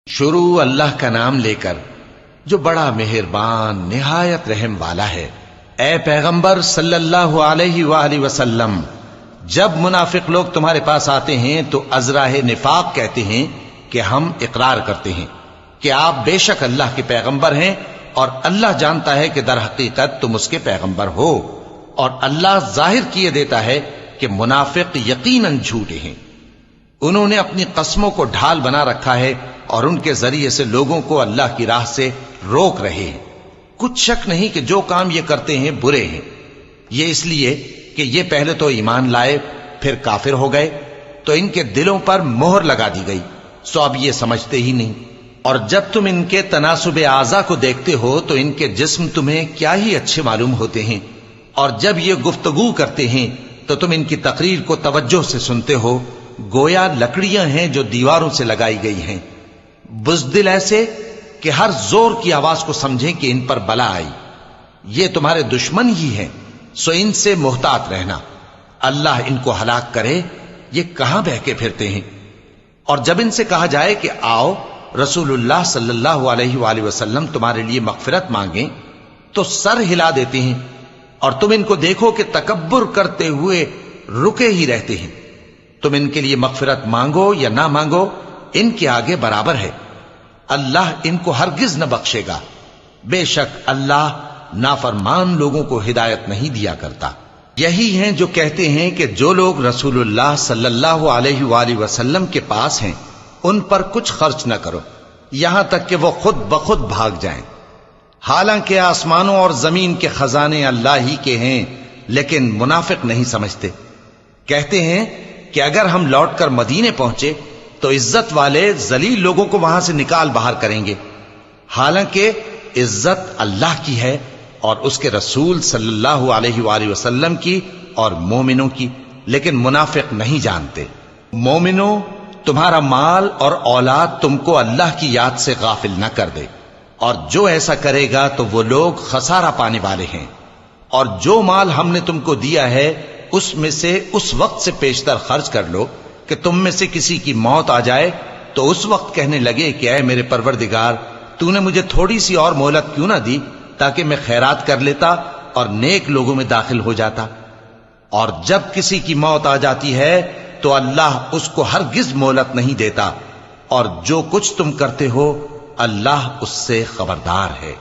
شروع اللہ کا نام لے کر جو بڑا مہربان نہایت رحم والا ہے۔ اے پیغمبر صلی اللہ علیہ وآلہ وسلم، جب منافق لوگ تمہارے پاس آتے ہیں تو ازراہ نفاق کہتے ہیں کہ ہم اقرار کرتے ہیں کہ آپ بے شک اللہ کے پیغمبر ہیں، اور اللہ جانتا ہے کہ در حقیقت تم اس کے پیغمبر ہو، اور اللہ ظاہر کیے دیتا ہے کہ منافق یقیناً جھوٹے ہیں۔ انہوں نے اپنی قسموں کو ڈھال بنا رکھا ہے اور ان کے ذریعے سے لوگوں کو اللہ کی راہ سے روک رہے ہیں۔ کچھ شک نہیں کہ جو کام یہ کرتے ہیں برے ہیں، یہ اس لیے کہ یہ پہلے تو ایمان لائے پھر کافر ہو گئے، تو ان کے دلوں پر مہر لگا دی گئی، سو اب یہ سمجھتے ہی نہیں۔ اور جب تم ان کے تناسب اعضاء کو دیکھتے ہو تو ان کے جسم تمہیں کیا ہی اچھے معلوم ہوتے ہیں، اور جب یہ گفتگو کرتے ہیں تو تم ان کی تقریر کو توجہ سے سنتے ہو، گویا لکڑیاں ہیں جو دیواروں سے لگائی گئی ہیں، بزدل ایسے کہ ہر زور کی آواز کو سمجھیں کہ ان پر بلا آئی۔ یہ تمہارے دشمن ہی ہیں، سو ان سے محتاط رہنا، اللہ ان کو ہلاک کرے، یہ کہاں بہکے پھرتے ہیں۔ اور جب ان سے کہا جائے کہ آؤ رسول اللہ صلی اللہ علیہ وآلہ وسلم تمہارے لیے مغفرت مانگیں، تو سر ہلا دیتے ہیں، اور تم ان کو دیکھو کہ تکبر کرتے ہوئے رکے ہی رہتے ہیں۔ تم ان کے لیے مغفرت مانگو یا نہ مانگو، ان کے آگے برابر ہے، اللہ ان کو ہرگز نہ بخشے گا، بے شک اللہ نافرمان لوگوں کو ہدایت نہیں دیا کرتا۔ یہی ہیں جو کہتے ہیں کہ جو لوگ رسول اللہ صلی اللہ علیہ وآلہ وسلم کے پاس ہیں ان پر کچھ خرچ نہ کرو یہاں تک کہ وہ خود بخود بھاگ جائیں، حالانکہ آسمانوں اور زمین کے خزانے اللہ ہی کے ہیں، لیکن منافق نہیں سمجھتے۔ کہتے ہیں کہ اگر ہم لوٹ کر مدینے پہنچے تو عزت والے ذلیل لوگوں کو وہاں سے نکال باہر کریں گے، حالانکہ عزت اللہ کی ہے اور اس کے رسول صلی اللہ علیہ وآلہ وسلم کی اور مومنوں کی، لیکن منافق نہیں جانتے۔ مومنوں، تمہارا مال اور اولاد تم کو اللہ کی یاد سے غافل نہ کر دے، اور جو ایسا کرے گا تو وہ لوگ خسارہ پانے والے ہیں۔ اور جو مال ہم نے تم کو دیا ہے اس میں سے اس وقت سے پیشتر خرچ کر لو کہ تم میں سے کسی کی موت آ جائے تو اس وقت کہنے لگے کہ اے میرے پروردگار، تو نے مجھے تھوڑی سی اور مہلت کیوں نہ دی تاکہ میں خیرات کر لیتا اور نیک لوگوں میں داخل ہو جاتا۔ اور جب کسی کی موت آ جاتی ہے تو اللہ اس کو ہرگز مہلت نہیں دیتا، اور جو کچھ تم کرتے ہو اللہ اس سے خبردار ہے۔